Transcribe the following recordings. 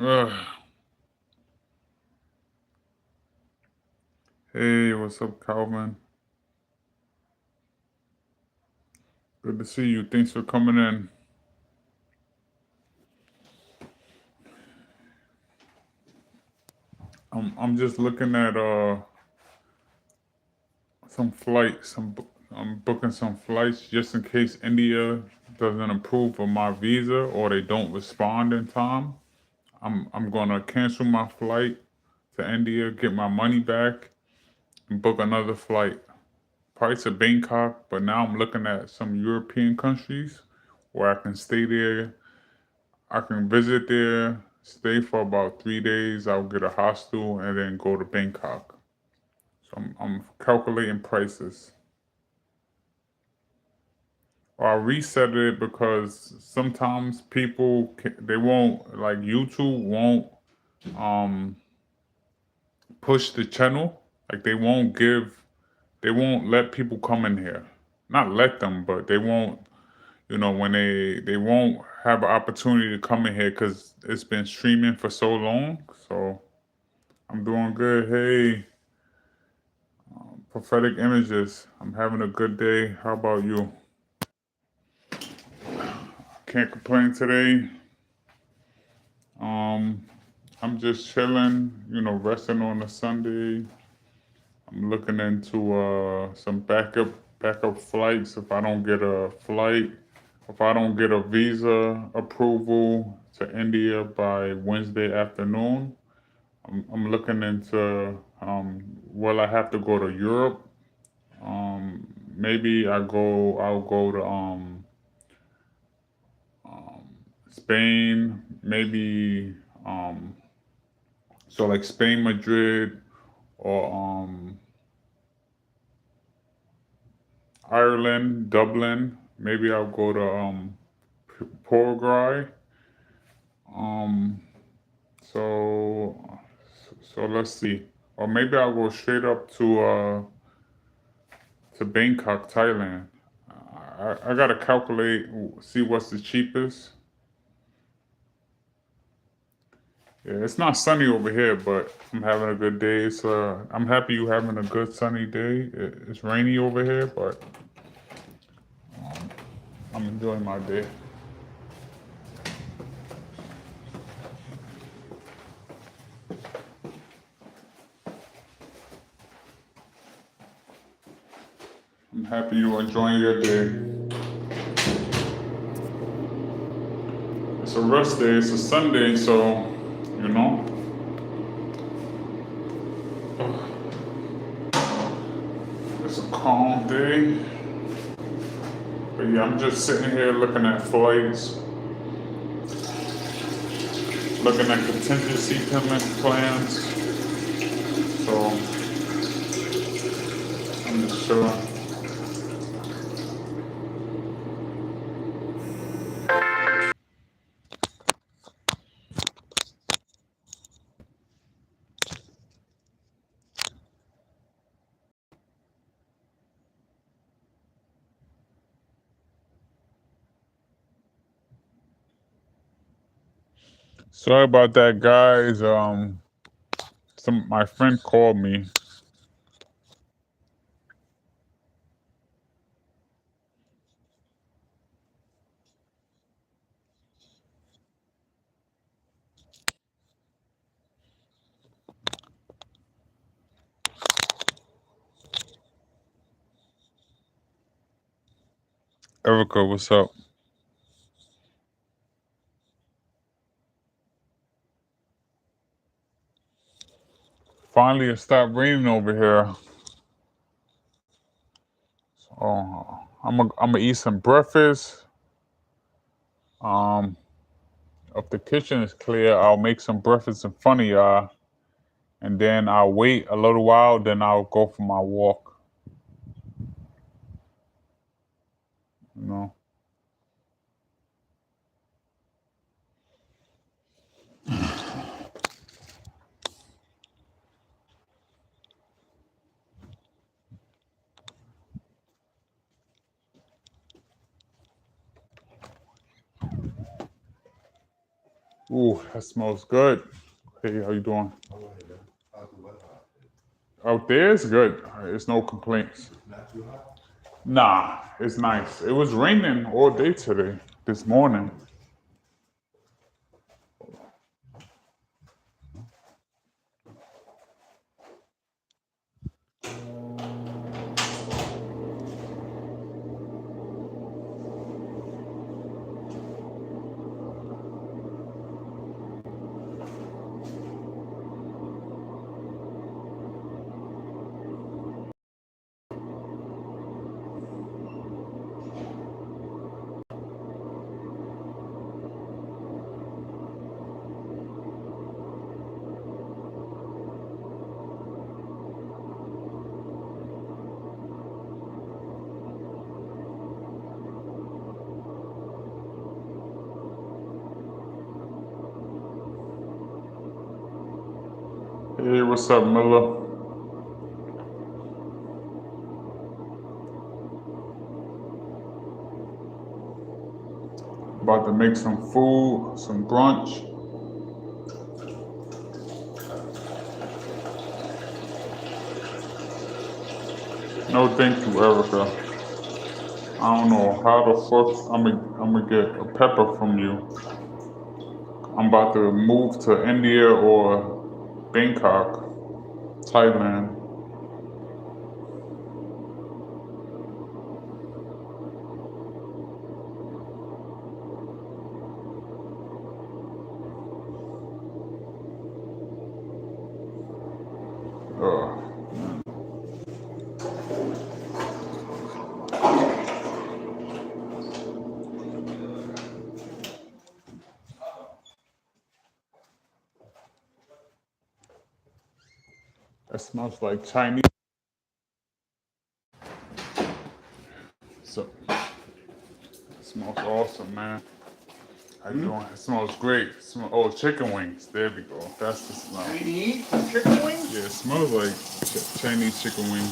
Ugh. Hey, what's up, Calvin? Good to see you. Thanks for coming in. I'm just looking at some flights. I'm booking some flights just in case India doesn't approve of my visa or they don't respond in time. I'm gonna cancel my flight to India, get my money back, and book another flight. Probably to Bangkok, but now I'm looking at some European countries where I can stay there. I can visit there, stay for about 3 days. I'll get a hostel and then go to Bangkok. So I'm calculating prices. Or I reset it because sometimes they won't, like YouTube won't um push the channel. Like they won't let people come in here. Not let them, but they won't. When they won't have an opportunity to come in here because it's been streaming for so long. So I'm doing good. Hey, prophetic images. I'm having a good day. How about you? Can't complain today. Um, I'm just chilling. Resting on a Sunday. I'm looking into some backup flights if I don't get a flight. If I don't get a visa approval to India by Wednesday afternoon, I'm looking into will I have to go to Europe? Maybe I'll go to Spain, maybe so like Spain, Madrid, or Ireland, Dublin. Maybe I'll go to Paraguay. Um, so let's see. Or maybe I'll go straight up to Bangkok, Thailand. I gotta calculate, see what's the cheapest. Yeah, it's not sunny over here, but I'm having a good day. I'm happy you having a good sunny day. It's rainy over here, but I'm enjoying my day. I'm happy you enjoying your day. It's a rest day. It's a Sunday, so you know it's a calm day. But yeah, I'm just sitting here looking at flights, looking at contingency payment plans. So I'm just chilling. Sorry about that, guys. My friend called me. Erica, what's up? Finally, it stopped raining over here. So I'm gonna eat some breakfast. Um, if the kitchen is clear, I'll make some breakfast in front of y'all, and then I'll wait a little while. Then I'll go for my walk. You know. Ooh, that smells good. Hey, how you doing? All right, man. How's the weather out Out there, it's good. There's no complaints. there? Not too hot? Nah, it's nice. It was raining all day today, this morning. Hey, what's up, Miller? About to make some food, some brunch. No, thank you, Erica. I don't know how the fuck I'm gonna get a pepper from you. I'm about to move to India or Bangkok, Thailand. That smells like Chinese. So, it smells awesome, man. How you doing? It smells great. Oh, chicken wings. There we go. That's the smell. Chinese chicken wings? Yeah, it smells like Chinese chicken wings.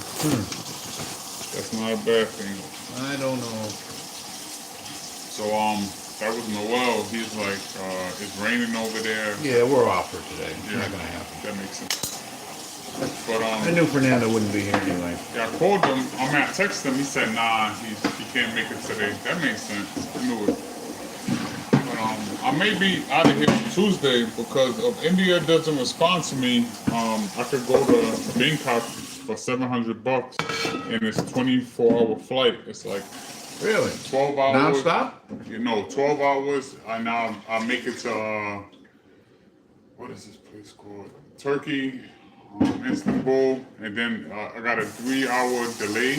That's not a bad thing. I don't know. So, that was Noel. He's like, it's raining over there. Yeah, we're off for today. It's Yeah, not gonna happen. that makes sense. But I knew Fernando wouldn't be here anyway. yeah, I called him. I texted him. He said, nah, he can't make it today. That makes sense. I knew it. But I may be out of here on Tuesday because if India doesn't respond to me. I could go to Bangkok for $700, and it's 24-hour flight. It's like Really? 12 hours. Non-stop? 12 hours. I make it to what is this place called? Turkey, Istanbul, and then I got a 3-hour delay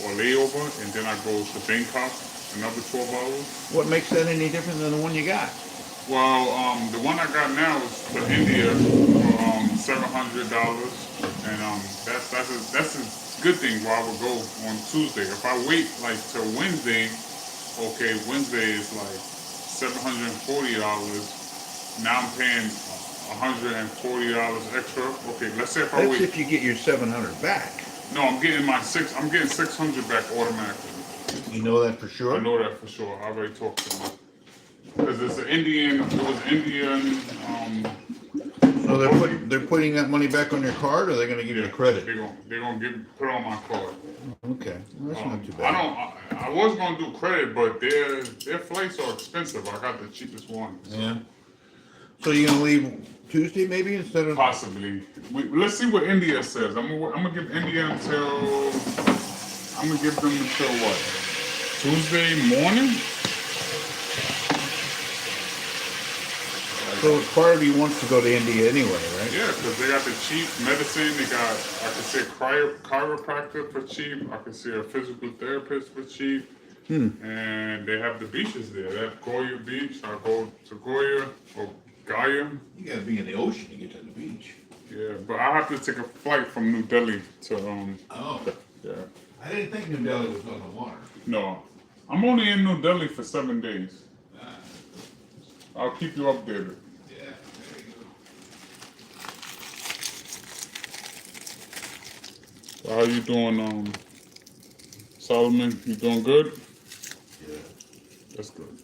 or layover, and then I go to Bangkok, another 12 hours. What makes that any different than the one you got? Well, the one I got now is to India for $700, and that's a good thing. Where I would go on Tuesday. If I wait like till Wednesday, okay, Wednesday is like $740. Now I'm paying $140 extra. Okay, let's say if I That's wait. if you get your 700 back. No, I'm getting 600 back automatically. You know that for sure? I know that for sure. I already talked to him. Because it was Indian. So they're putting that money back on your card, or they're gonna give you credit? They're gonna put on my card. Okay, well, that's not too I bad. I was gonna do credit, but their flights are expensive. I got the cheapest one. So Yeah. So you're gonna leave Tuesday maybe instead of? possibly. Let's see what India says. I'm gonna give India until. I'm gonna give them until what? Tuesday morning. So part of you wants to go to India anyway, right? Yeah, because they got the cheap medicine. They got, I could say, chiropractor for cheap. I could see a physical therapist for cheap. And they have the beaches there. They have Goya Beach. I go to Goya or Gaia. You gotta be in the ocean to get to the beach. Yeah, but I have to take a flight from New Delhi to Oh, yeah. I didn't think New Delhi was on the water. No, I'm only in New Delhi for 7 days. I'll keep you updated. Yeah, there you go. How you doing, Solomon? You doing good? Yeah. That's good.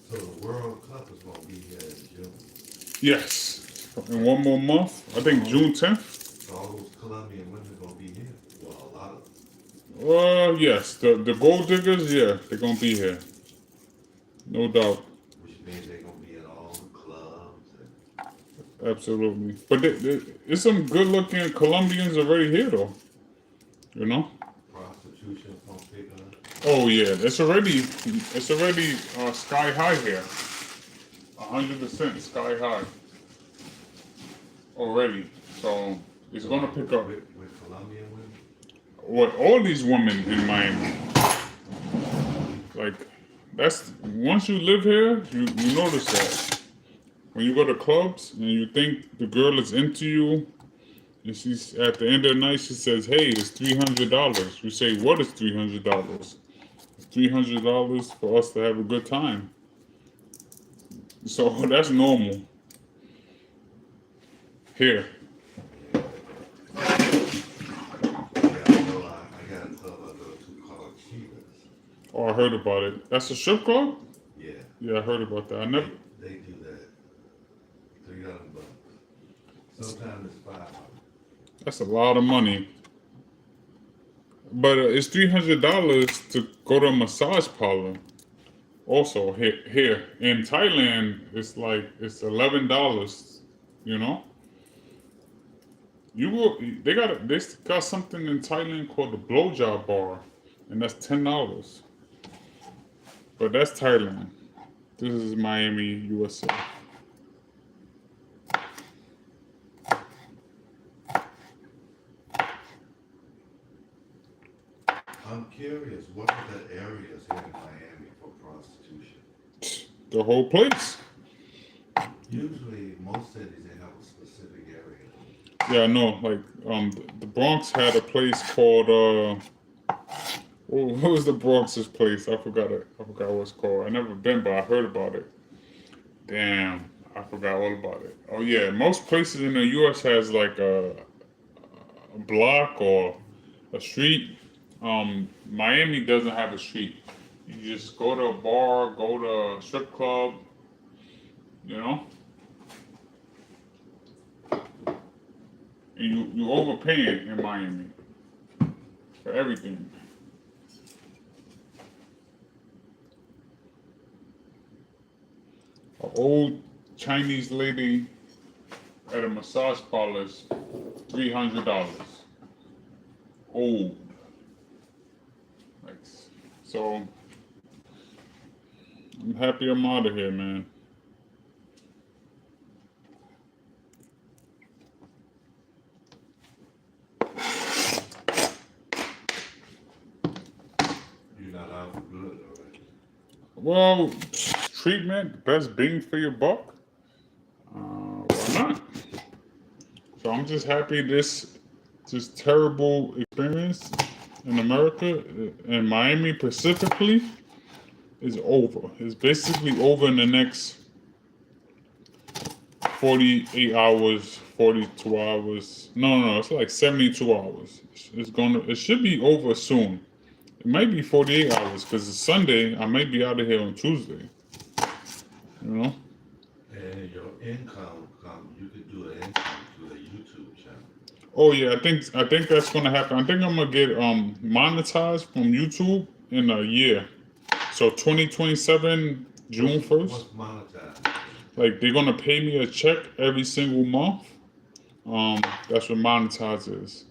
So the World Cup is gonna be here in June. Yes. In one more month, I think June 10th. All those Colombian women gonna be here. Well, a lot of them. Yes, the gold diggers, yeah, they're gonna be here, no doubt, Which means they're gonna be in all the clubs and absolutely. But there's some good-looking Colombians already here, though. You know? prostitution gonna pick up. Oh yeah, it's already sky high here. 100% sky high already. So it's gonna pick up. With Colombian women. What all these women in Miami, like that's once you live here, you notice that when you go to clubs and you think the girl is into you, and she's at the end of the night she says, "Hey, it's $300." You say, "What is $300?" It's $300 for us to have a good time. So that's normal here. Yeah, I know. I got a club I go to called Chivas. Oh, I heard about it. That's a strip club? Yeah, Yeah, I heard about that. I never. they do that. $300. Sometimes it's $500. That's a lot of money. But it's $300 to go to a massage parlor. Also here in Thailand, it's $11. You know, they got something in Thailand called the blowjob bar, and that's $10. But that's Thailand. This is Miami, USA. I'm curious, what are the areas here in Miami for prostitution? The whole place. Usually, most cities they have a specific area. Yeah, I know. Like the Bronx had a place called what was the Bronx's place? I forgot it. I forgot what it's called. I never been, but I heard about it. Damn, I forgot all about it. Oh yeah, most places in the U.S. has like a block or a street. Miami doesn't have a street. You just go to a bar, go to a strip club, you know, and you overpaying in Miami for everything. An old Chinese lady at a massage parlor is $300. Old. Like, so I'm happy I'm out of here, man. You're not out for good already. Well, treatment, best bang for your buck. Why not? So I'm just happy this terrible experience in America, in Miami specifically, is over. It's basically over in the next 48 hours, 42 hours. No, it's like 72 hours. It should be over soon. It might be 48 hours because it's Sunday. I might be out of here on Tuesday. You know? And your income, you could do an income to a YouTube channel. Oh yeah, I think that's gonna happen. I think I'm gonna get monetized from YouTube in a year. So 2027, June 1st. What's monetized? Like they're gonna pay me a check every single month. That's what monetize is.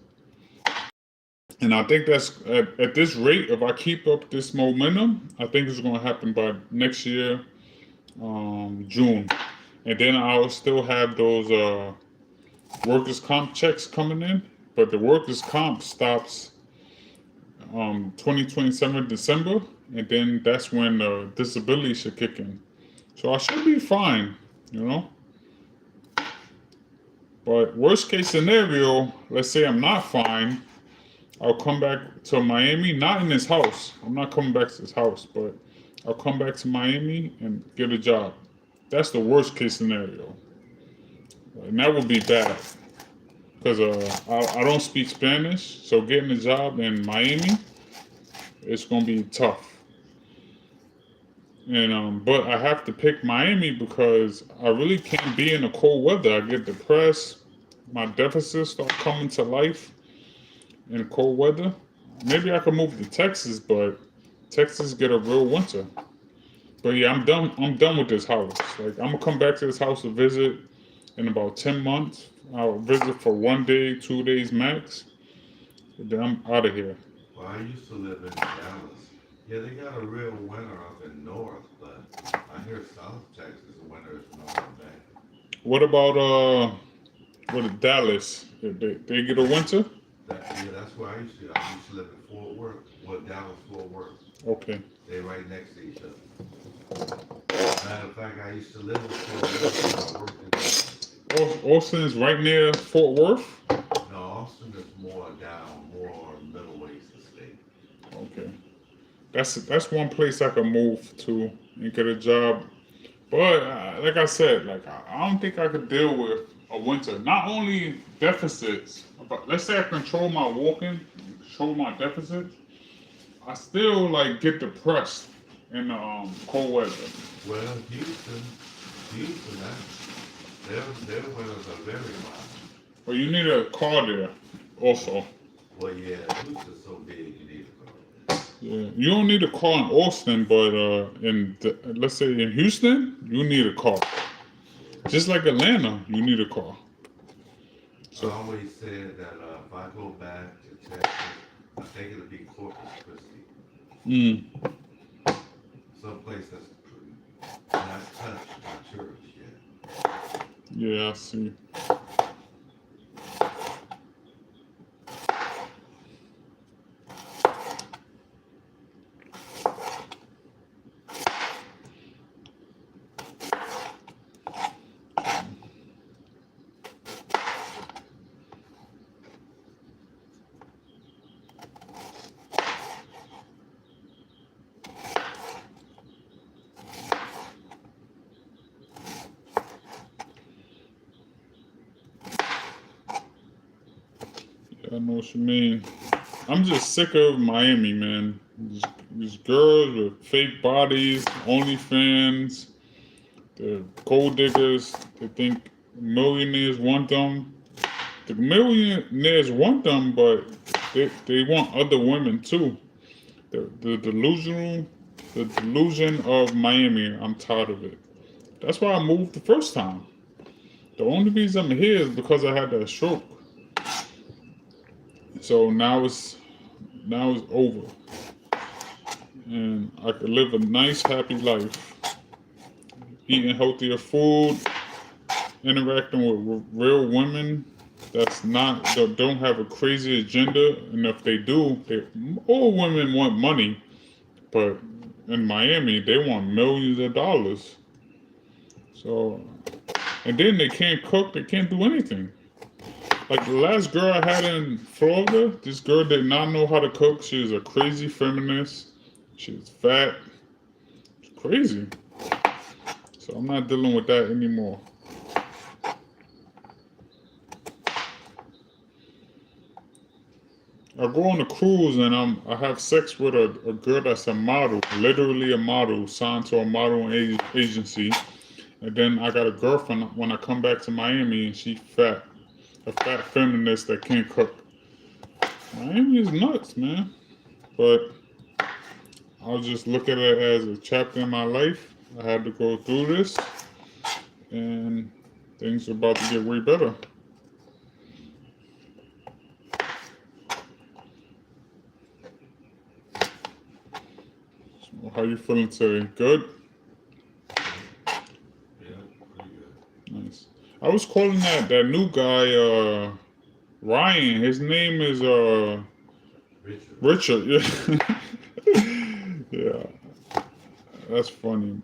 And I think that's at this rate, if I keep up this momentum, I think it's gonna happen by next year, June. And then I'll still have those workers' comp checks coming in, but the workers' comp stops 2027 December, and then that's when disability should kick in. So I should be fine, you know. But worst case scenario, let's say I'm not fine, I'll come back to Miami, not in this house. I'm not coming back to this house, but I'll come back to Miami and get a job. That's the worst case scenario. And that would be bad. Because I don't speak Spanish, so getting a job in Miami, it's going to be tough. And but I have to pick Miami because I really can't be in the cold weather. I get depressed. My deficits start coming to life in cold weather. Maybe I could move to Texas, but Texas get a real winter. But yeah, I'm done. I'm done with this house. Like I'm gonna come back to this house to visit in about 10 months. I'll visit for 1 day, 2 days max. But then I'm out of here. Well, I used to live in Dallas. Yeah, they got a real winter up in north, but I hear South Texas the winter is not that bad. What about Dallas? They get a winter? Yeah, that's where I used to live in Fort Worth. Well, Dallas, Fort Worth. Okay. They right next to each other. Matter of fact, I used to live in Fort Worth when I worked in Dallas. Austin is right near Fort Worth. No, Austin is more down, more middle ways to state. Okay. That's one place I can move to and get a job. But like I said, like I don't think I could deal with a winter. Not only deficits, but let's say I control my walking, control my deficits. I still like get depressed in the cold weather. Well, Houston, their winters are very mild. But you need a car there, also. Well, yeah, Houston's so big, you need a car. Yeah, you don't need a car in Austin, but let's say in Houston, you need a car. Just like Atlanta, you need a car. I always said that if I go back to Texas, I think it'll be Corpus Christi. Someplace that's not touched by church yet. Yeah, I see. I know what you mean. I'm just sick of Miami, man. These girls with fake bodies, OnlyFans, the gold diggers. They think millionaires want them. The millionaires want them, but they want other women too. The delusion of Miami. I'm tired of it. That's why I moved the first time. The only reason I'm here is because I had that stroke. So now it's over, and I could live a nice, happy life, eating healthier food, interacting with real women that don't have a crazy agenda, and if they do, all women want money, but in Miami they want millions of dollars. So, and then they can't cook, they can't do anything. Like the last girl I had in Florida, this girl did not know how to cook. She was a crazy feminist. She was fat. It's crazy. So I'm not dealing with that anymore. I go on a cruise and I have sex with a girl that's a model, literally a model, signed to a modeling agency. And then I got a girlfriend when I come back to Miami and she's fat. A fat feminist that can't cook. Miami is nuts, man. But I'll just look at it as a chapter in my life. I had to go through this, and things are about to get way better. So how you feeling today? Good? Yeah, pretty good. Nice. I was calling that new guy, Ryan. His name is Richard. Yeah. Yeah. That's funny.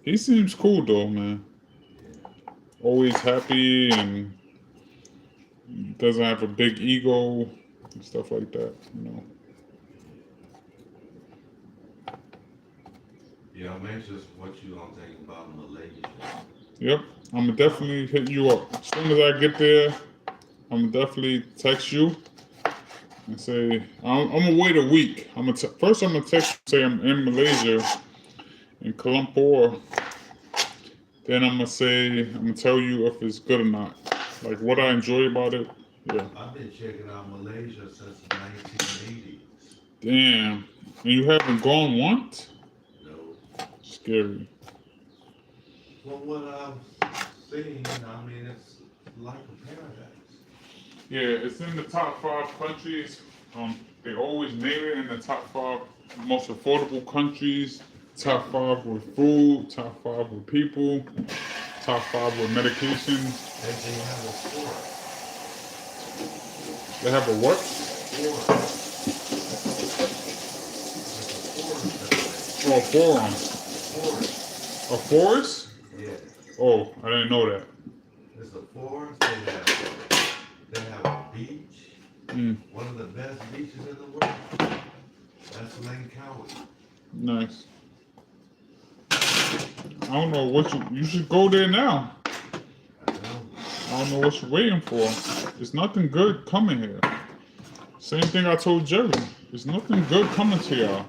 He seems cool though, man. Always happy and doesn't have a big ego and stuff like that, you know. Yeah, I'm anxious what you gonna think about Malaysia. Yep, I'm gonna definitely hit you up. As soon as I get there, I'm gonna definitely text you and say I'm gonna wait a week. First I'm gonna text say I'm in Malaysia in Kuala Lumpur. Then I'm gonna tell you if it's good or not. Like what I enjoy about it. Yeah. I've been checking out Malaysia since the 1980s. Damn. And you haven't gone once? No. Scary. From what I've seen, I mean, it's like a paradise. Yeah, it's in the top 5 countries. They always name it in the top 5 most affordable countries. Top 5 with food. Top 5 with people. Top 5 with medications. And they have a sport. They have a what? Sport. It's a forest. Oh, a forum. Forest. A forest? Yeah. Oh, I didn't know that. It's a forest. They have a beach. One of the best beaches in the world. That's Lane County. Nice. I don't know what you should go there now. I know. I don't know what you're waiting for. There's nothing good coming here. Same thing I told Jerry. There's nothing good coming to y'all.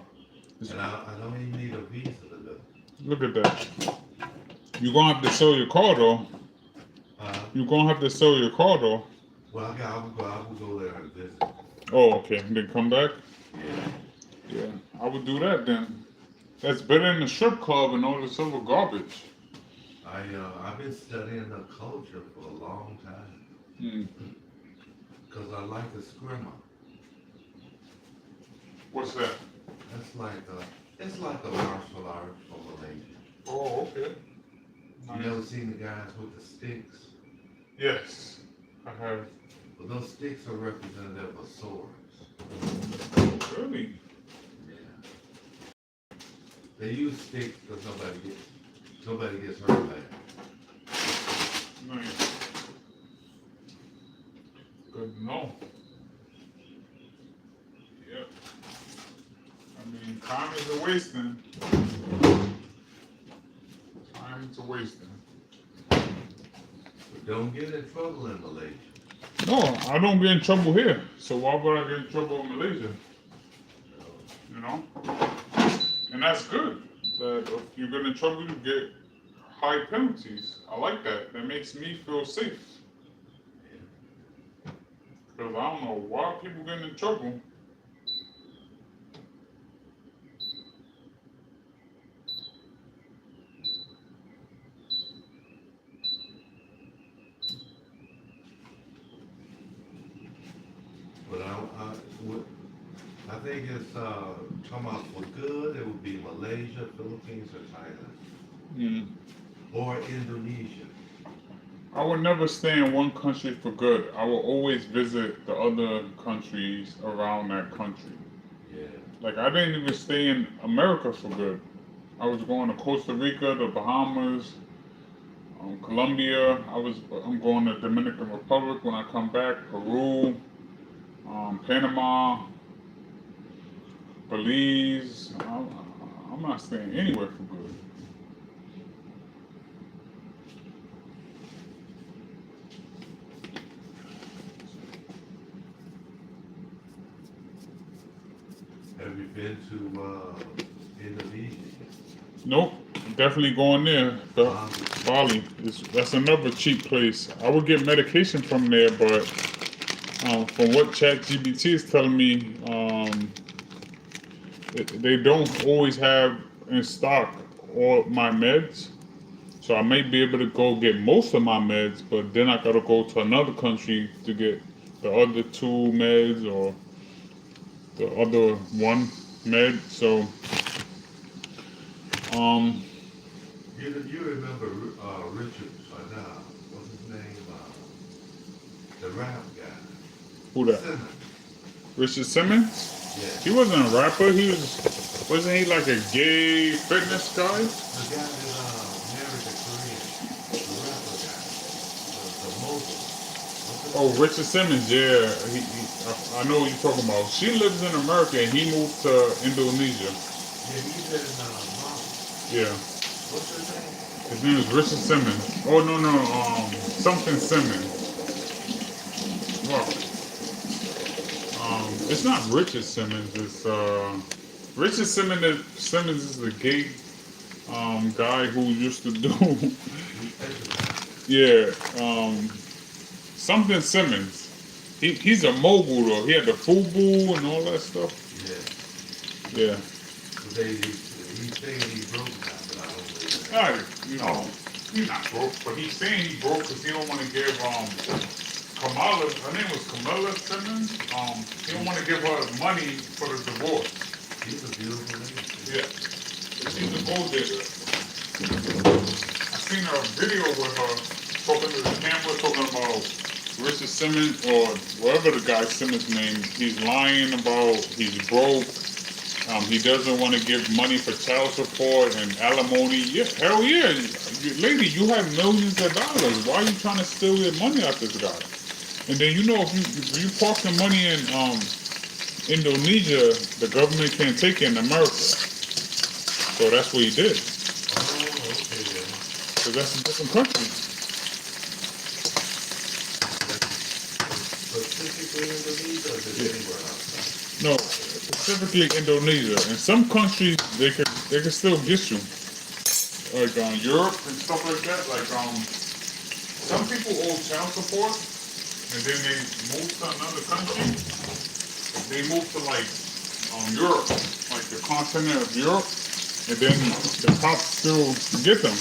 And I don't even need a visa to do. Look at that. You're gonna have to sell your car though. You're gonna have to sell your car though. Well, I would go there and visit. Oh, okay. And then come back? Yeah. Yeah. I would do that then. That's better than the strip club and all this other garbage. I've been studying the culture for a long time. Because I like the scrimmer. What's that? It's like a martial art for Malaysia. Oh, okay. You never seen the guys with the sticks? Yes, I have. Well, those sticks are representative of swords. Really? Yeah. They use sticks because nobody gets hurt by it. Nice. Good to know. Yep. I mean, time is a wasting. Time is a wasting. But don't get in trouble in Malaysia. No, I don't get in trouble here. So why would I get in trouble in Malaysia? You know? And that's good. That if you get in trouble, you get high penalties. I like that. That makes me feel safe. Because I don't know why people get in trouble. But I think it's talking about for good. It would be Malaysia, Philippines, or Thailand, or Indonesia. I would never stay in one country for good. I will always visit the other countries around that country. Yeah. Like I didn't even stay in America for good. I was going to Costa Rica, the Bahamas, Colombia. I'm going to Dominican Republic when I come back. Peru, Panama, Belize. I'm not staying anywhere for good. Have you been to Indonesia? Nope, definitely going there. Bali. That's another cheap place. I would get medication from there, but from what ChatGPT is telling me, they don't always have in stock all my meds. So I may be able to go get most of my meds, but then I gotta go to another country to get the other 2 meds or the other 1 med. So you remember Richard? What's his name? The rap guy. who that? Simmons. Richard Simmons? Yeah. He wasn't a rapper. Wasn't he like a gay fitness guy? The guy that married the Korean, the rapper guy, the mogul. Oh, Richard Simmons. Yeah, I know what you're talking about. She lives in America and he moved to Indonesia. Yeah, he's in Mali. Yeah, What's his name? his name is Richard Simmons. Oh no, something Simmons. Well, It's not Richard Simmons. It's Richard Simmons is the gay guy who used to do yeah something Simmons. He's a mogul though. He had the FUBU and all that stuff. Yeah. Yeah. But he's saying he's broke now, but I don't believe that. All right. No, he's not broke, but he's saying he broke because he don't want to give Kamala. Her name was Kamala Simmons. He don't want to give her money for the divorce. He's a beautiful lady. Yeah. She's a gold digger. I seen a video with her talking to the camera, talking about Richard Simmons or whatever the guy Simmons name. He's lying about he's broke. He doesn't want to give money for child support and alimony. Yeah, hell yeah, lady, you have millions of dollars. Why are you trying to steal your money out this guy? And then if you park the money in Indonesia, the government can't take it in America. So that's what he did. Oh, okay, yeah. Because that's a different country. Specifically Indonesia or just anywhere else? No, specifically Indonesia. In some countries, they can still get you. Like Europe and stuff like that. Like some people owe child support, and then they move to another country. They move to like Europe, like the continent of Europe, and then the cops still get them.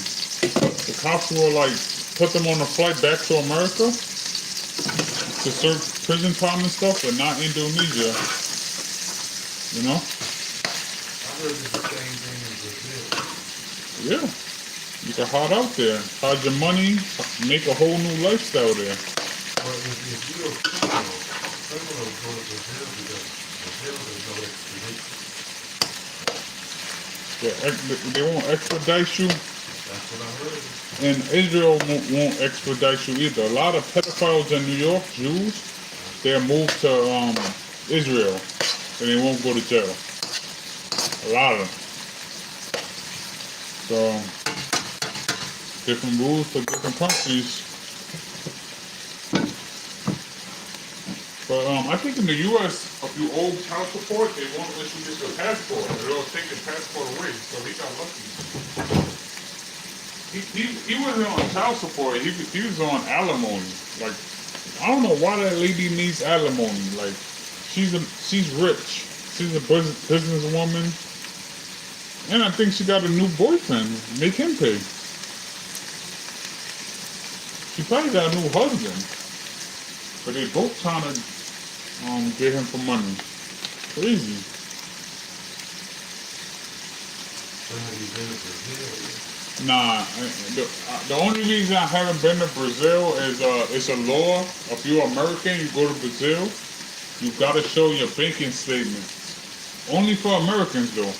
The cops will like put them on a flight back to America to serve prison time and stuff, but not Indonesia. You know? I heard it's the same thing in Brazil. Yeah. You can hide out there, hide your money, make a whole new lifestyle there. But if you're a criminal go to Brazil because Brazil there's no extradition. They won't extradite you, That's what I heard. and Israel won't extradite you either. A lot of pedophiles in New York, Jews, they're moved to Israel, and they won't go to jail. A lot of them. So, different rules for different countries. But I think in the U.S., if you owe child support, they won't let you get your passport. They'll take your passport away. So he got lucky. He wasn't on child support. He was on alimony. Like, I don't know why that lady needs alimony. Like, she's rich. She's a businesswoman, and I think she got a new boyfriend. Make him pay. She probably got a new husband, but they both trying to get him for money. Crazy. So have you been to Brazil yet? Nah, the only reason I haven't been to Brazil is it's a law. If you're American, you go to Brazil, you gotta show your banking statements. Only for Americans though.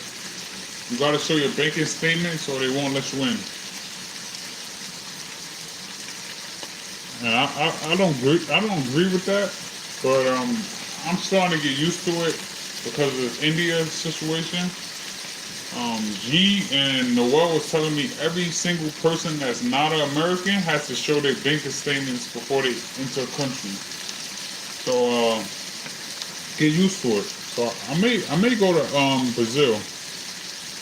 You gotta show your banking statements or they won't let you in. And I don't agree with that, but I'm starting to get used to it because of India's situation. G and Noel was telling me every single person that's not an American has to show their banking statements before they enter a country. So get used to it. So I may go to Brazil.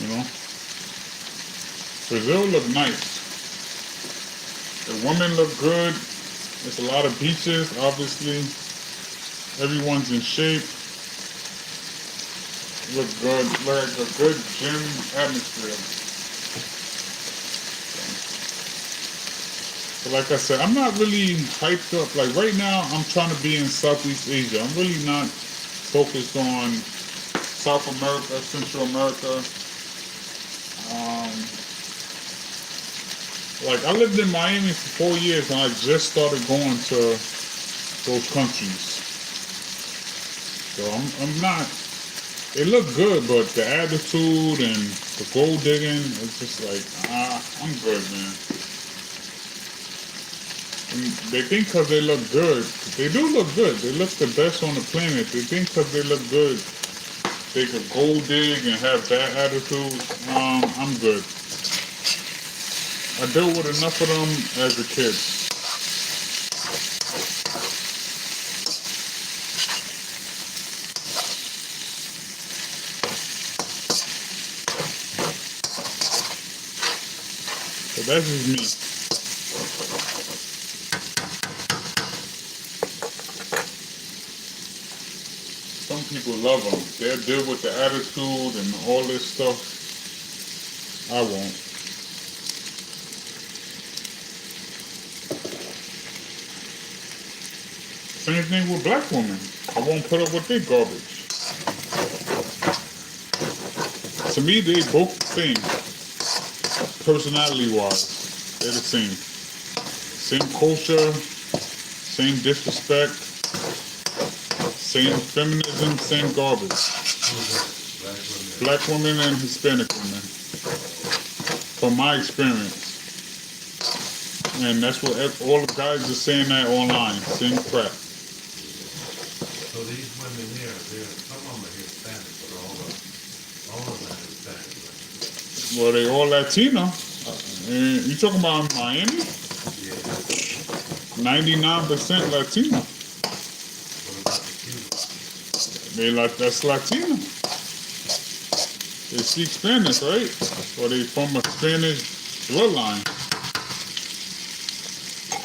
You know, Brazil look nice. The women look good. There's a lot of beaches, obviously. Everyone's in shape. Look good, like a good gym atmosphere. But like I said, I'm not really hyped up. Like right now, I'm trying to be in Southeast Asia. I'm really not focused on South America, Central America. Like I lived in Miami for 4 years and I just started going to those countries. So I'm not, they look good, but the attitude and the gold digging, it's just like, I'm good, man. And they think because they look good, they do look good. They look the best on the planet. They think because they look good, they could gold dig and have bad attitude. I'm good. I dealt with enough of them as a kid. that's just me. Some people love them. They'll deal with the attitude and all this stuff. I won't. Same thing with black women. I won't put up with their garbage. To me, they both the same. Personality-wise, they're the same. Same culture, same disrespect, same feminism, same garbage. Black women and Hispanic women. From my experience. And that's what all the guys are saying that online. Same crap. So these women here, some of them are Hispanic, but all of them are Hispanic. Well, they all Latino. And you talking about Miami? Yeah. 99% Latino. What about the Cubans? They like that's Latino. They speak Spanish, right? Or they from a Spanish bloodline.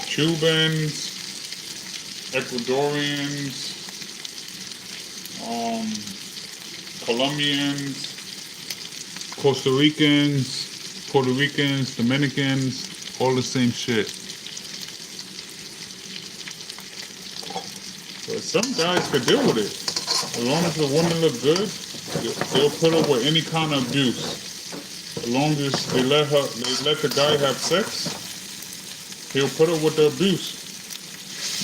Cubans, Ecuadorians, Colombians, Costa Ricans, Puerto Ricans, Dominicans, all the same shit. But some guys could deal with it. As long as the woman look good, they'll put up with any kind of abuse. As long as they let the guy have sex, he'll put up with the abuse.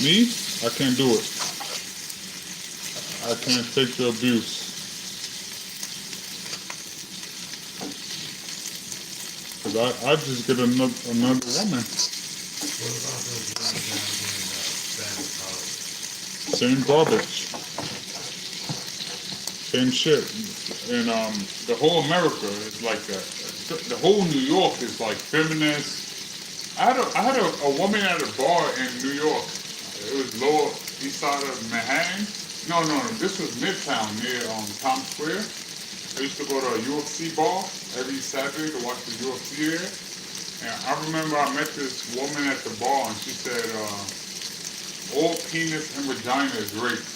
Me, I can't do it. I can't take the abuse. Cause I just get another woman. What about those women down here in Spanish Harlem? Same garbage. Same shit. And the whole America is like that. The whole New York is like feminist. I had a woman at a bar in New York. It was Lower East Side of Manhattan. No, this was Midtown near Times Square. I used to go to a UFC bar every Saturday to watch the UFC there. And I remember I met this woman at the bar and she said, all penis and vagina is rape.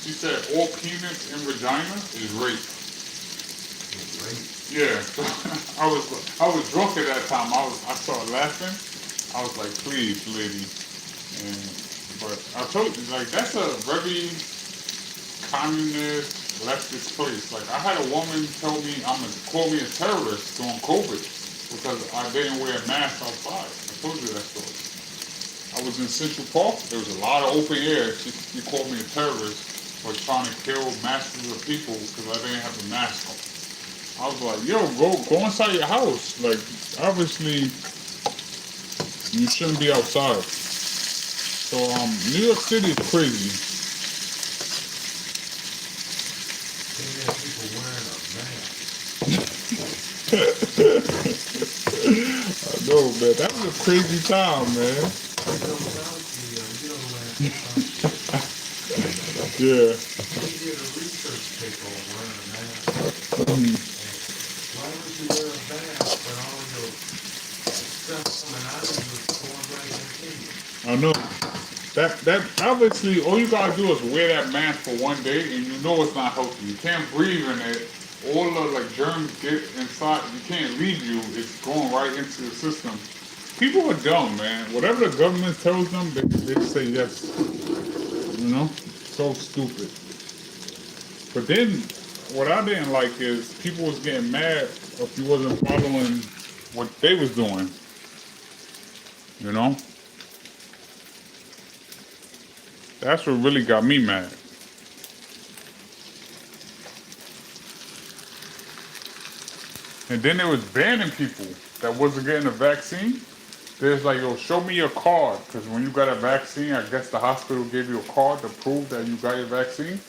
She said all penis and vagina is rape. Yeah, I was drunk at that time. I started laughing. I was like, please, lady. But I told you, like, that's a very communist, leftist place. Like, I had a woman call me a terrorist during COVID because I didn't wear a mask outside. I told you that story. I was in Central Park. There was a lot of open air. She called me a terrorist for trying to kill masses of people because I didn't have a mask on. I was like, yo, go inside your house. Like, obviously, you shouldn't be outside. So, New York City is crazy. They have people wearing a mask. I know, man. That was a crazy time, man. Yeah. We did a research paper on wearing a mask. Why would you wear a mask when all your stuff coming out of you is going right into you? I know. That obviously all you gotta do is wear that mask for one day and you know it's not healthy. You can't breathe in it. All the like germs get inside, you can't leave you, it's going right into the system. People are dumb, man. Whatever the government tells them, they say yes. You know? So stupid. But then what I didn't like is people was getting mad if you wasn't following what they was doing. You know? That's what really got me mad. And then they was banning people that wasn't getting a vaccine. There's like, yo, show me your card. Because when you got a vaccine, I guess the hospital gave you a card to prove that you got your vaccine.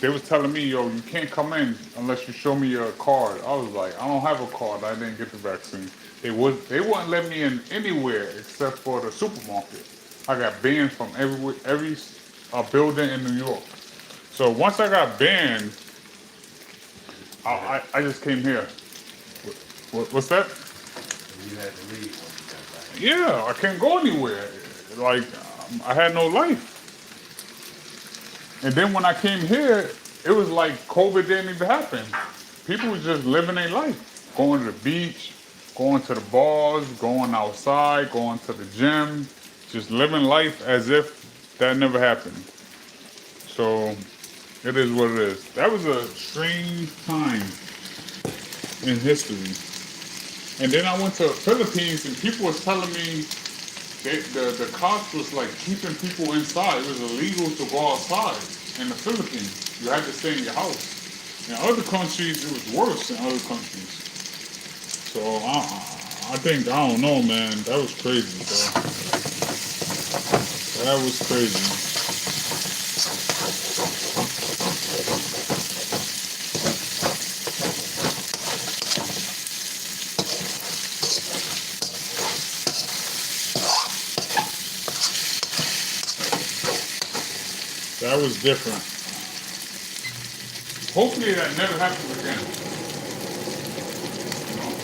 They was telling me, yo, you can't come in unless you show me your card. I was like, I don't have a card. I didn't get the vaccine. They wouldn't let me in anywhere except for the supermarket. I got banned from every building in New York. So once I got banned, I just came here. What's that? You had to leave when you got back. Yeah, I can't go anywhere. Like, I had no life. And then when I came here, it was like COVID didn't even happen. People was just living their life, going to the beach, going to the bars, going outside, going to the gym, just living life as if that never happened. So it is what it is. That was a strange time in history. And then I went to Philippines and people was telling me the cops was like keeping people inside. It was illegal to go outside in the Philippines. You had to stay in your house. In other countries, it was worse in other countries. So I think, I don't know, man. That was crazy, bro. That was crazy. That was different. Hopefully that never happens again. You know?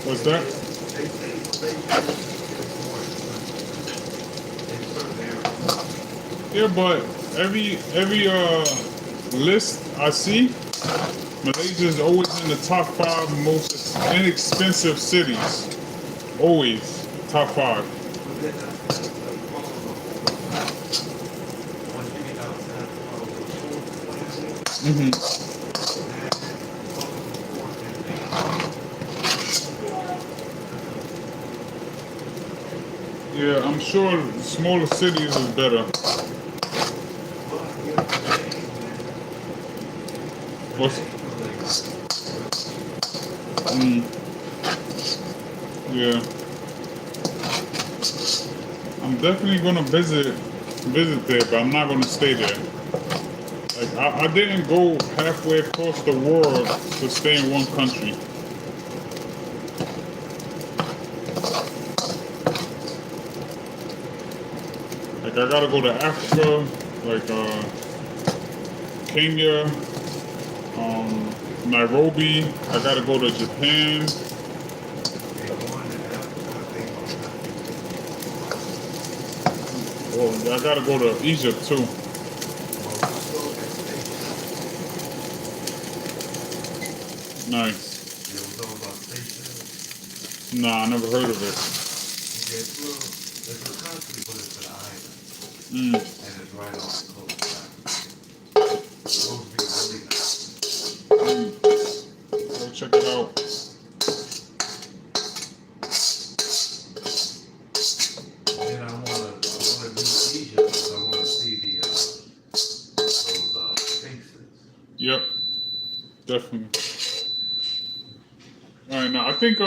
What's that? Yeah, but every list I see, Malaysia is always in the top 5 most inexpensive cities. Always top 5. Yeah, I'm sure smaller cities is better. What's, yeah. I'm definitely gonna visit there, but I'm not gonna stay there. Like I didn't go halfway across the world to stay in one country. Like I gotta go to Africa, like Kenya, Nairobi. I gotta go to Japan. Well, I gotta go to Egypt too. Nice. Nah, I never heard of it. It's a country, but it's an island. Mm. and it's right off the coast. It's supposed to be really nice. Go check it out. And I wanna do Asia because I wanna see those sphinxes. Yep, definitely. All right, now I think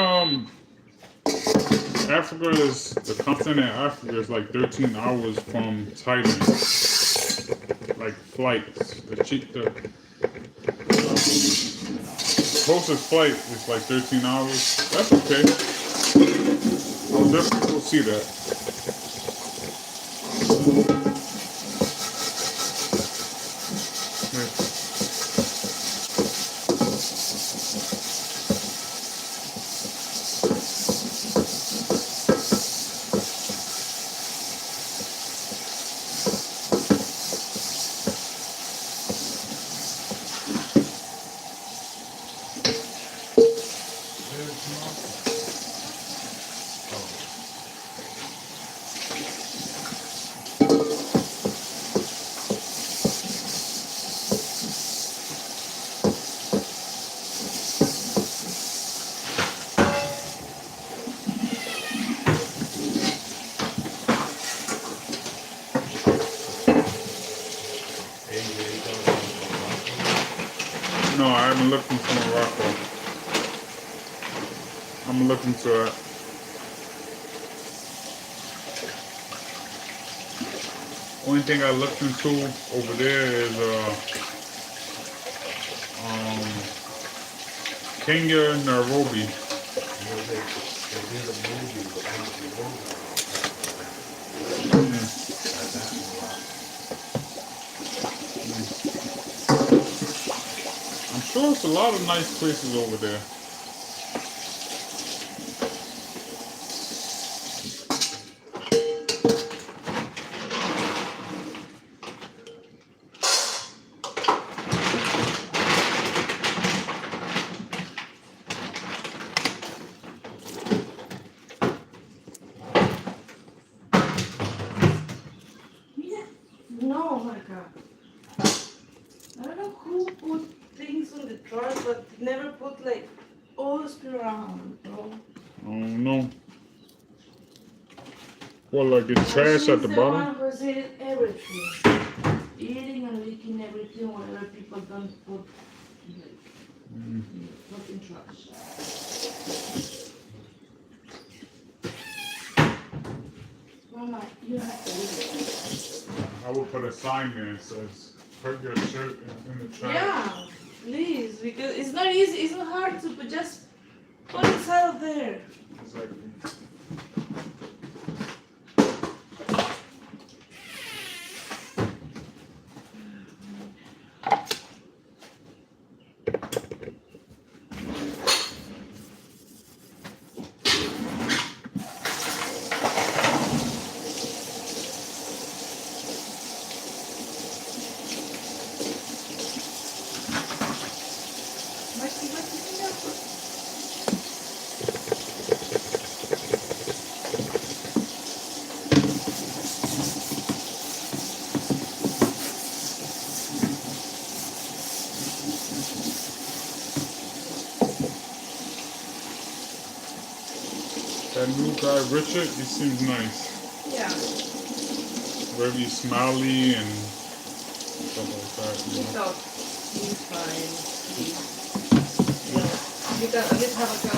Africa is the continent of Africa is like 13 hours from Thailand. Like flights, the closest flight is like 13 hours. That's okay. I'll definitely go see that. Yeah. No, I haven't looked into Morocco. I'm gonna look into it. Only thing I looked into over there is Kenya, Nairobi. You know, they did a movie with Humphrey Bogart. Mm. I'm sure it's a lot of nice places over there. No, Marca. I don't know who put things on the truck, but never put like all the speed around, bro. I don't know. Well, like it's trash at the She's bottom. one who's eating everything. Eating and leaking everything whenever people don't put like, fucking trash. Mama, you have to leave it. I would put a sign there that says, "Put your shirt in the trash." Yeah, please, because it's not easy, it's not hard to, but just put it out there. Exactly. Maxi, That new guy, Richard, he seems nice. yeah. Very smiley and stuff like that. He You know? thought he's fine. You can at least have a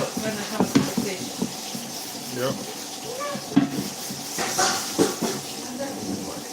conversation. Yep. And that doesn't work.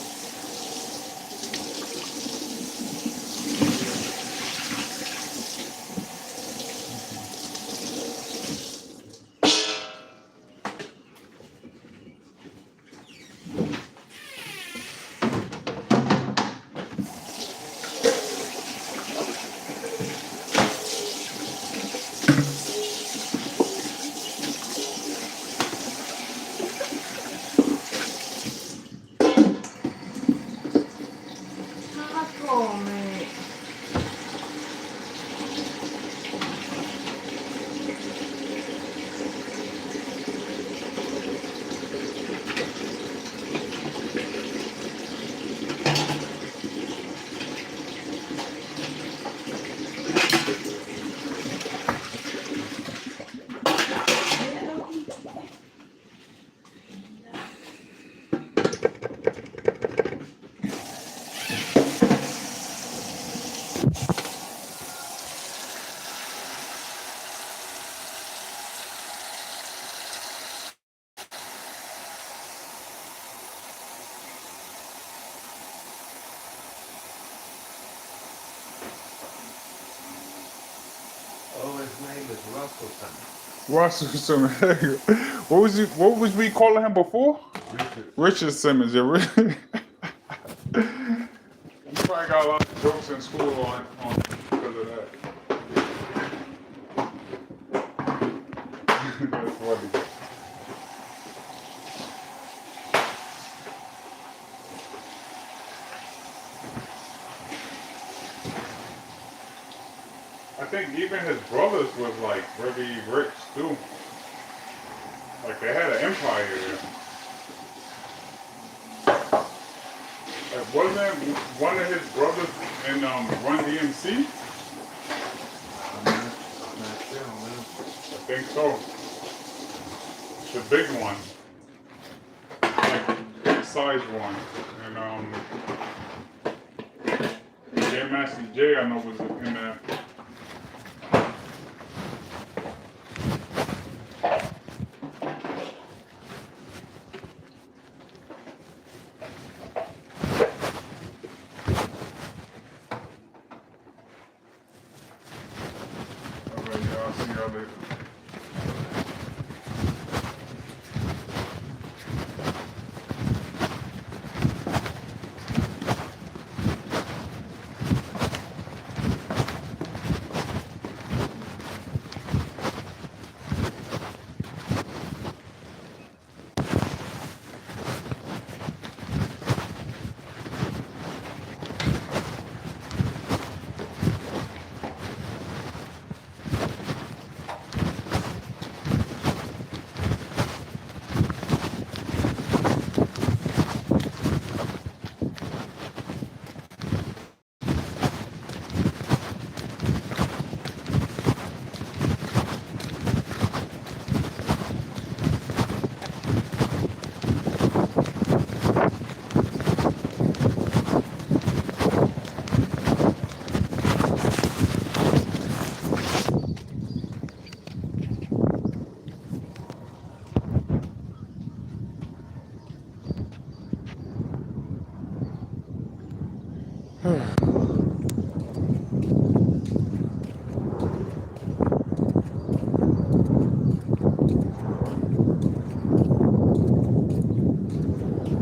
name is Russell Simmons. Russell Simmons. What was we calling him before? Richard. Richard Simmons. Yeah. You probably got a lot of jokes in school on because of that. That's funny. I think even his brothers was like very rich too. Like they had an empire there. Like wasn't one of his brothers in Run DMC? I'm not sure on that. I think so. The big one. Like big size one. And J Massey J I know was in there. Alright, y'all, see y'all later.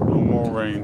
No more rain.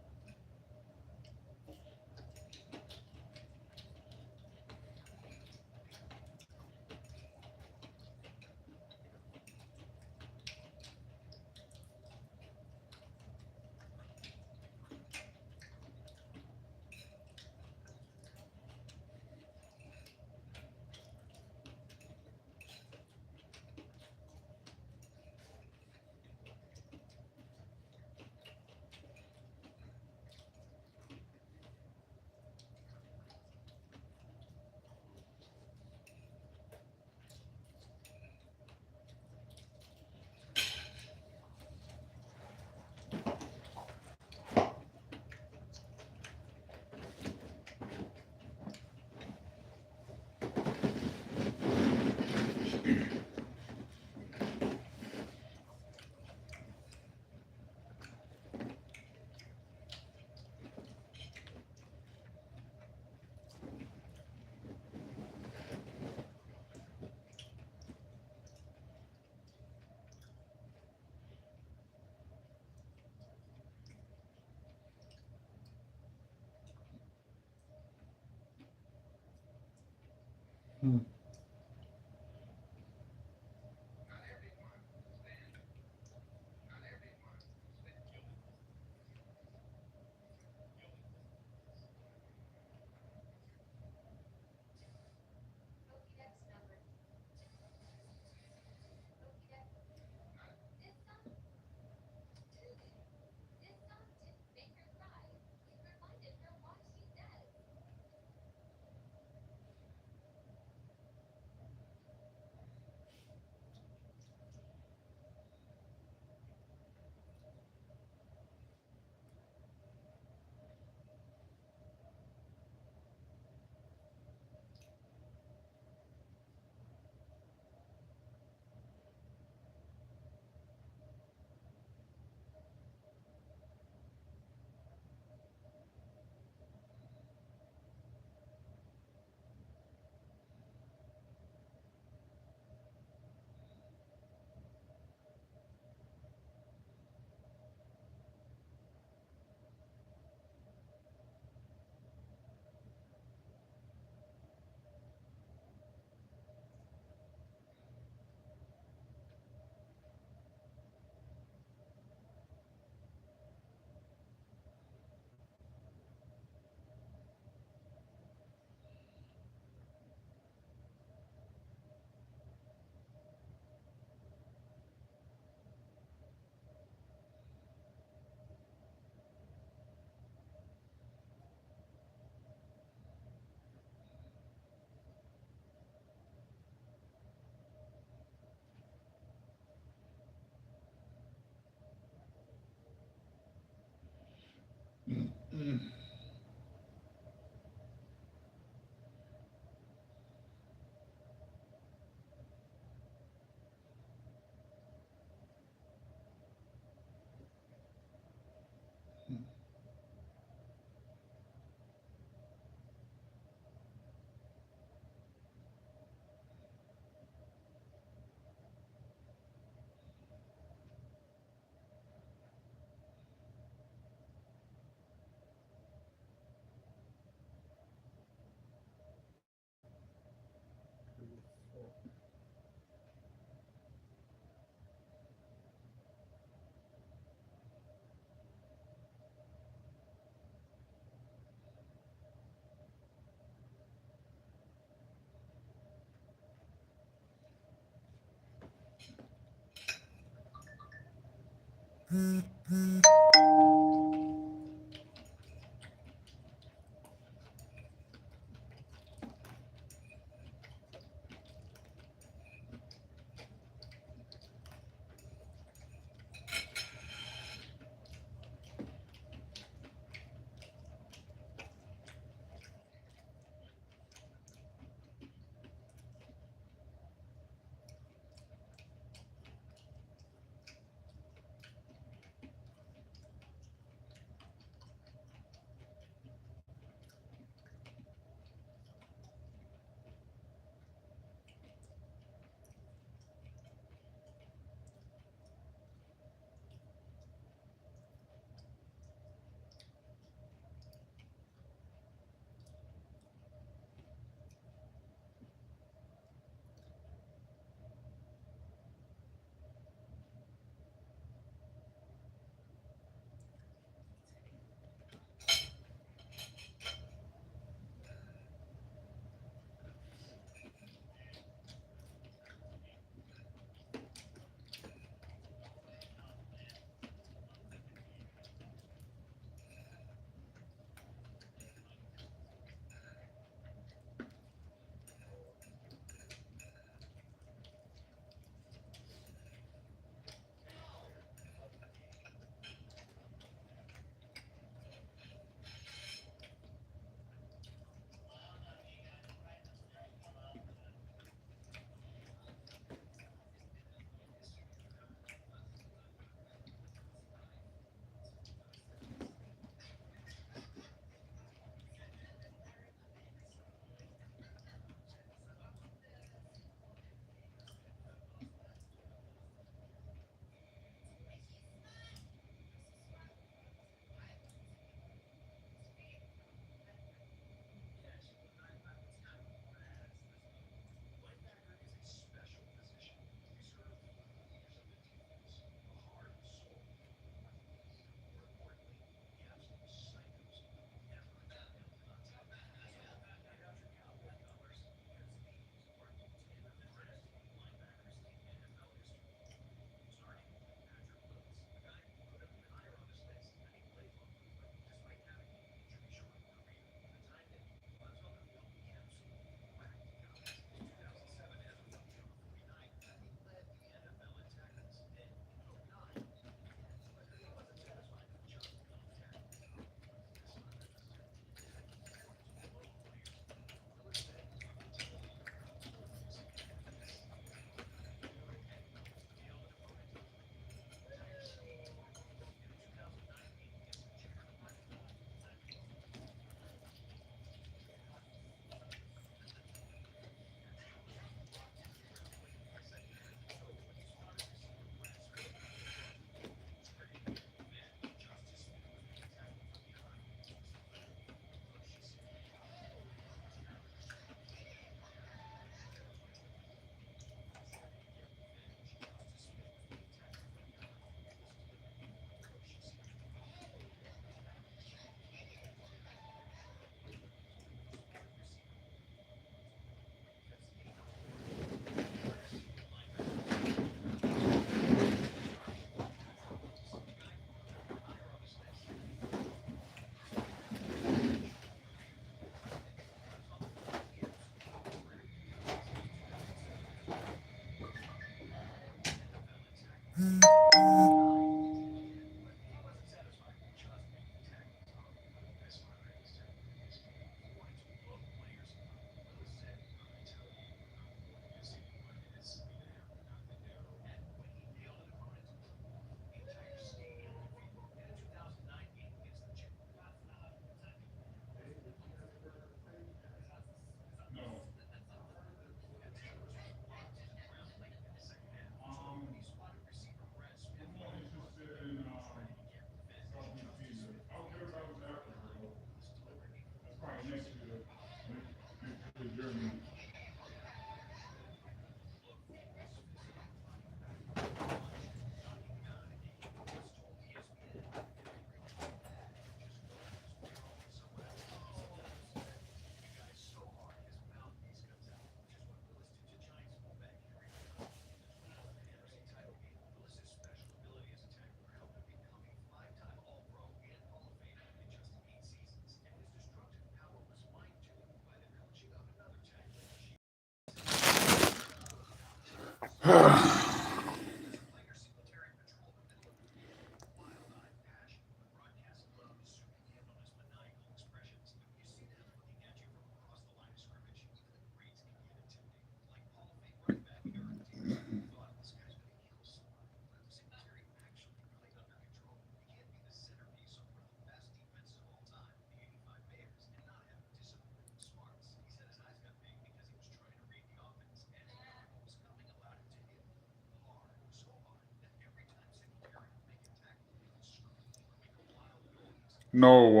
No,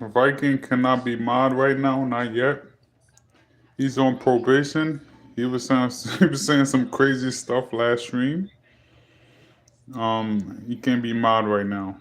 Viking cannot be mod right now, not yet. He's on probation. He was saying he was saying some crazy stuff last stream. He can't be mod right now.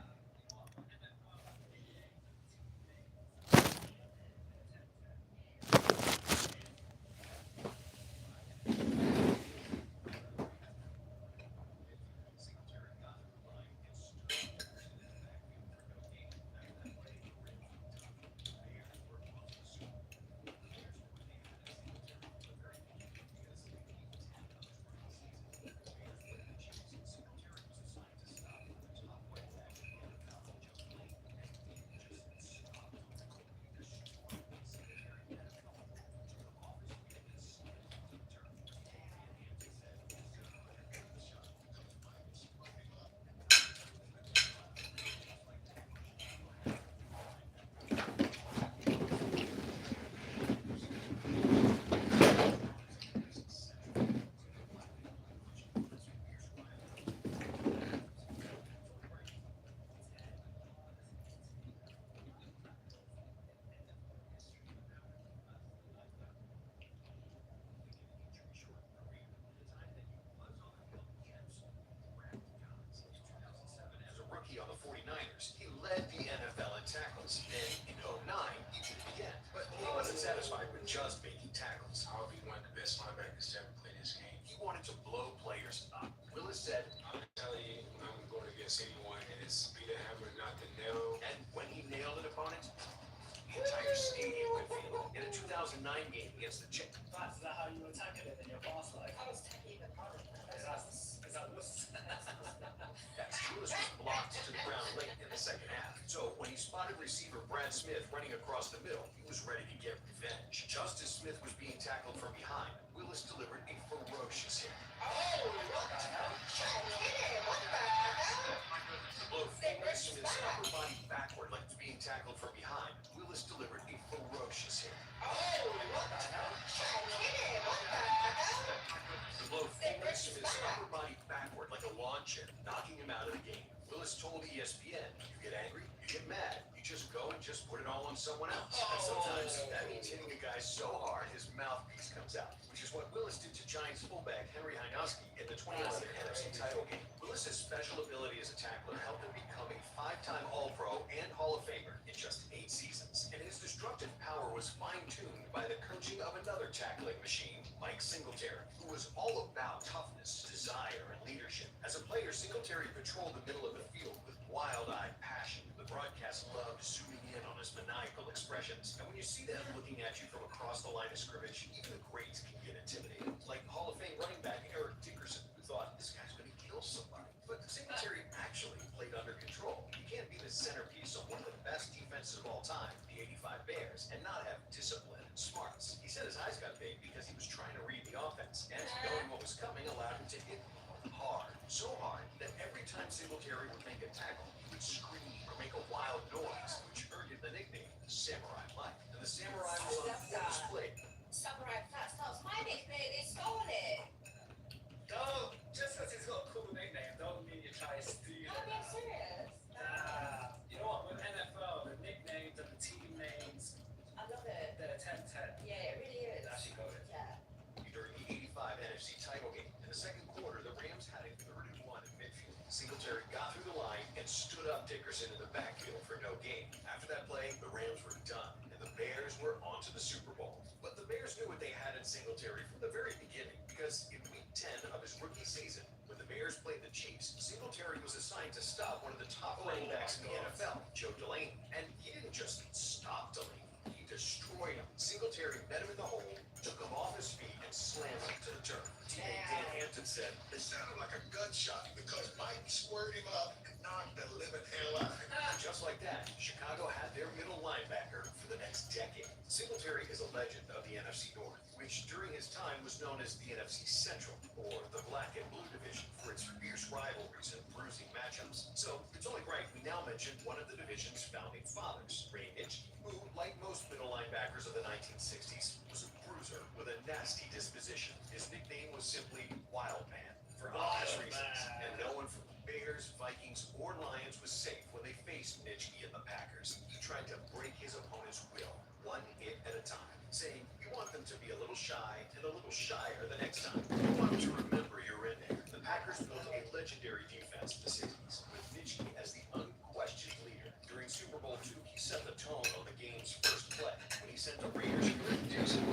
So hard that every time Singletary would make a tackle, he would scream or make a wild noise, which earned him the nickname Samurai Mike. And the Samurai was on full display. Samurai Flats. That was my nickname. They stole it. Don't, just because it's got a cool nickname, don't mean you try to steal I'm being it. serious. You know what, with NFL, the nicknames and the team names, I love it. they're 10-10. Yeah, it really is. It's actually got it. Yeah. During the 85 NFC title game, in the second quarter, the Rams had a 3rd-and-1 in midfield. Singletary got through the line and stood up Dickerson in the backfield for no gain. After that play, the Rams were done, and the Bears were on to the Super Bowl. But the Bears knew what they had in Singletary from the very beginning, because in Week 10 of his rookie season, when the Bears played the Chiefs, Singletary was assigned to stop one of the top running backs in the NFL, Joe Delaney. And he didn't just stop Delaney, he destroyed him. Singletary met him in the hole, took him off his feet, and slammed him to the turf. Teammate Dan Hampton said, It sounded like a gunshot because Mike squared him up and knocked the living hell out of him. just like that, Chicago had their middle linebacker for the next decade. Singletary is a legend of the NFC North, which during his time was known as the NFC Central, or the Black and Blue Division, for its fierce rivalries and bruising matchups. So it's only right we now mention one of the division's founding fathers, Ray Nitschke, who, like most middle linebackers of the 1960s, was a bruiser with a nasty disposition. His nickname was simply Wild Man, for obvious reasons, and no one from the Bears, Vikings, or Lions was safe when they faced Nitschke and the Packers. He tried to break his opponent's will, one hit at a time, saying, "You want them to be a little shy and a little shyer the next time. You want them to remember you're in there." The Packers built a legendary defense in the 60s, with Nitschke as the unquestioned leader. During Super Bowl II, he set the tone on the game's first play when he sent the Raiders Dixon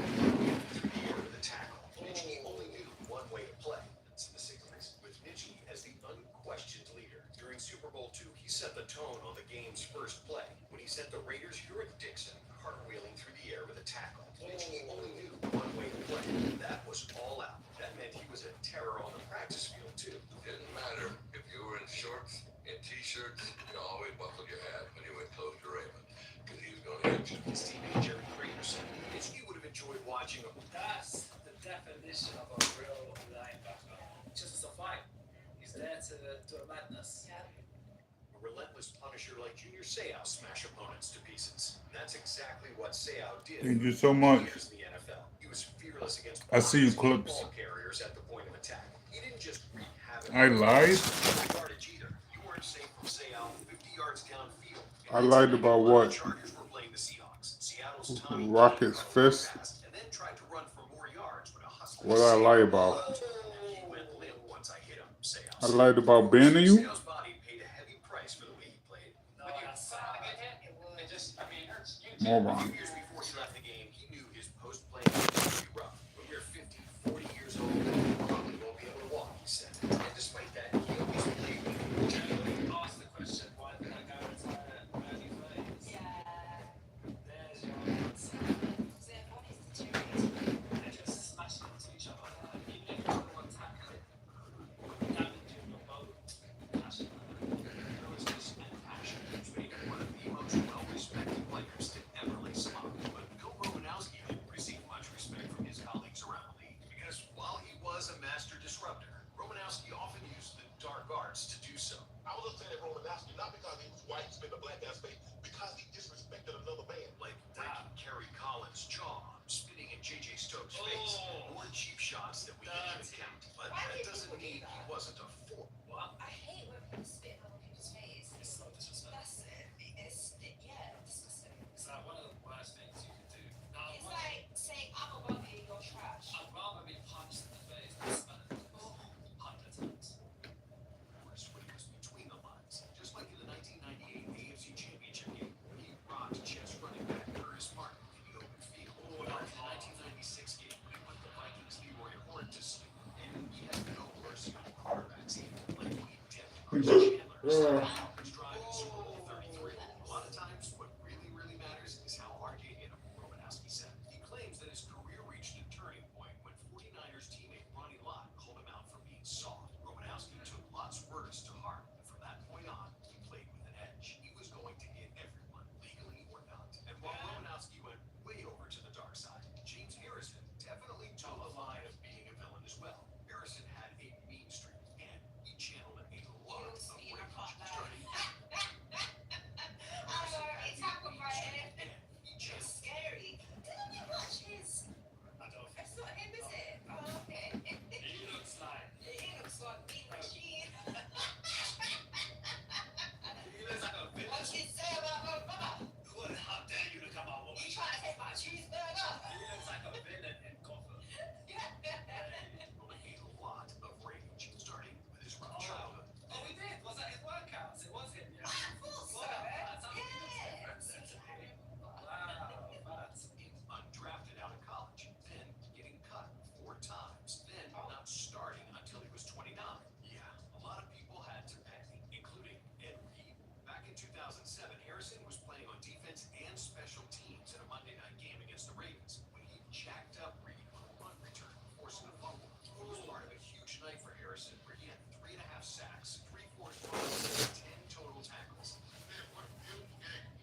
through the air with a tackle. Nitschke only knew one way to play. That's in the 60s, with Nitschke as the unquestioned leader. During Super Bowl II, he set the tone on the game's first play when he sent the Raiders Dixon cartwheeling through the air with a tackle. Nitschke only knew one way to play. That was all out. That meant he was a terror on the practice field, too. Didn't matter if you were in shorts, in t-shirts, you always buckled your hat when you went close to Raymond, because he was going to hit you. His teammate Jerry Kramer said Nitschke would have enjoyed watching him. That's the definition of a real linebacker. Just a fight. He's there to a madness. Yeah. A relentless punisher like Junior Seau smash opponents to pieces. That's exactly what Seau did. Thank you so much. Years in the NFL. He was fearless against I see you blockers and clips. ball carriers at the point of attack. He didn't just wreak havoc. I lied. Yardage either. You weren't safe from Seau 50 yards downfield. I lied about what? The Chargers were playing the Seahawks. Seattle's Tommy Rocket's fist. passed and then tried to run for more yards with a husky. What did I lie about? He went limp once I hit him, Seau I said. lied about banning you? Seau's body paid a heavy price for the way he played. No, that's It would. it just, I mean, it hurts you. A few Moron. years before he left the game, he knew his post-playing would be rough. When we're 50, 40 years old, we probably won't be able to walk, he said. And despite that, he always believed in it. Generally ask the question, why did that guy retire at early 30s? Yeah. There's your answer. So their bodies deteriorate. They just smash into each other. Even if you're the one tackling, damaging your boat. Passion. There was this passion which made him one of the most well-respected players to ever lace him up. But Bill Romanowski didn't receive much respect from his colleagues around the league, because while he was a master disruptor, Romanowski often used the dark arts to do so. I was upset at Romanowski, not because he was white, spit the black guy's face, because he disrespected another man. Like breaking Kerry Collins' jaw, spitting in J.J. Stokes' face, or cheap shots that we didn't even count. But Why that did doesn't people do mean he that? wasn't a fool. What? I hate when people spit on other people's face. It's so disrespectful. That's it. Yeah, disgusting. It's like one of the worst things you can do. Now, It's like saying, I'm above you, you're trash. I'd rather be punched in the face than smell it 100 times. Morris when he was between the lines, just like in the 1998 AFC Championship game when he rocked chess running back Curtis Martin in the open field. Or in the 1996 game when he put the Vikings Leroy Horn to sleep, and he had no mercy on the quarterbacks either, like he did Chandler. Falcons drive in Super Bowl 33. A lot of times, what really matters is how hard you hit him, Romanowski said. He claims that his career reached a turning point when 49ers teammate Ronnie Lott called him out for being soft. Romanowski took Lott's words to heart, and from that point on, he played with an edge. He was going to hit everyone, legally or not. And while Romanowski went way over to the dark side, James Harrison definitely toed the line of being a villain as well. Harrison had a mean streak, and he sacks, 3 forced fumbles, and 10 total tackles.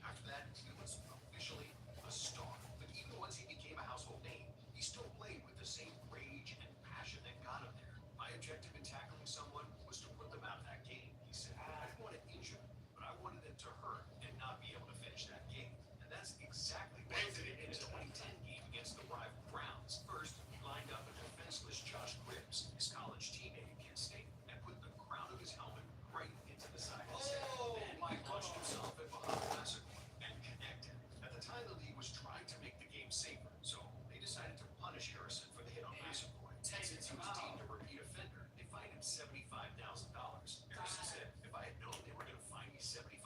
After that, he was officially a star. But even once he became a household name, he still played with the same rage and passion that got him there. My objective in tackling someone was to put them out of that game, he said. I didn't want to injure them, but I wanted them to hurt and not be able to finish that game. And that's exactly what he did in his 2010 game against the rival Browns. First, he lined up a defenseless Josh Cribbs, his college teammate at Kent State, and put the crown of his helmet right into the side of his head. Then he launched himself at Muhammad Nasser and connected. At the time, the league was trying to make the game safer, so they decided to punish Harrison for the hit on Nasser. Since he was deemed a repeat offender, they fined him $75,000. Harrison said, if I had known they were going to fine me $75,000,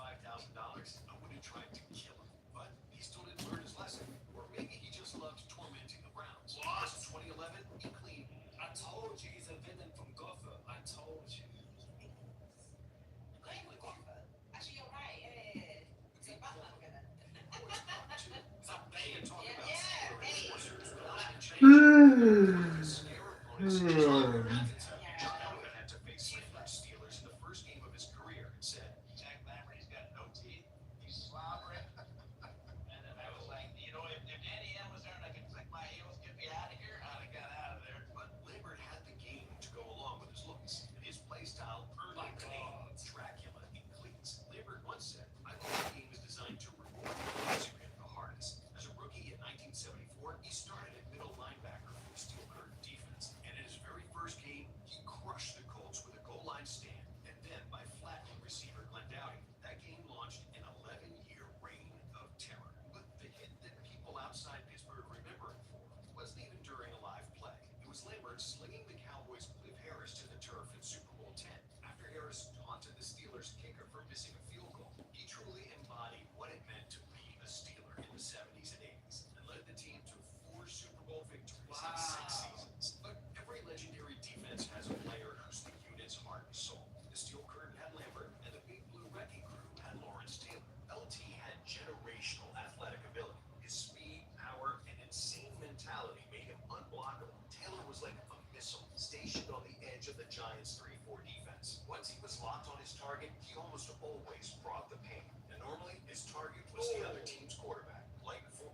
I would have tried to kill him. But he still didn't learn his lesson. Or maybe he just loved tormenting the Browns. In 2011, he cleaned. I told you he's a villain from Gotham. I told you. Great with Gopher. Actually, you're right. It's a Batman together. Stop paying and talk about Yeah, enforcers. John Elway had to face the Steelers in the first game of his career and said, Jack Lambert's got no teeth. He's slobbering. And then I was like, you know, if Danny M was there and I could click my heels, get me out of here, I'd have got out of there. But Lambert had the game to go along with his looks. And his play style earned him the name Dracula in cleats. Lambert once said, I think the game is designed to reward those who hit the hardest. As a rookie in 1974, he started at middle linebacker for the Steel Curtain defense. And in his very first game, he crushed the Colts with a goal line stand. And then by flattening receiver Glenn Dowdy, that game launched an 11-year reign of terror. But the hit that people outside Pittsburgh remember him for wasn't even during a live play. It was Lambert slinging the Cowboys' Cliff Harris to the turf in Super Bowl X. After Harris taunted the Steelers kicker for missing a field goal, he truly embodied what it meant to be a Steeler in the 70s and 80s and led the team to 4 Super Bowl victories in 6 seasons. But every legendary defense has a player who's the unit's heart and soul. The Steel Curtain had Lambert, and the Big Blue Wrecking Crew had Lawrence Taylor. LT had generational athletic ability. His speed, power, and insane mentality made him unblockable. Taylor was like a missile stationed on the edge of the Giants' 3-4 defense. Once he was locked on his target, he almost always brought the pain. And normally, his target was the other team's quarterback, like before.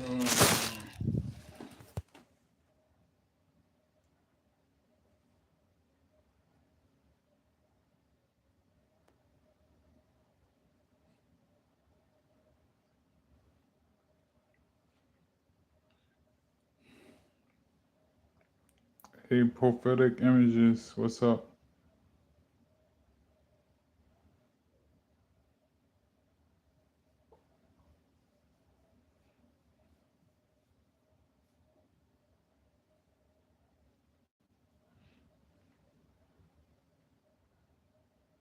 Hey, prophetic images, what's up?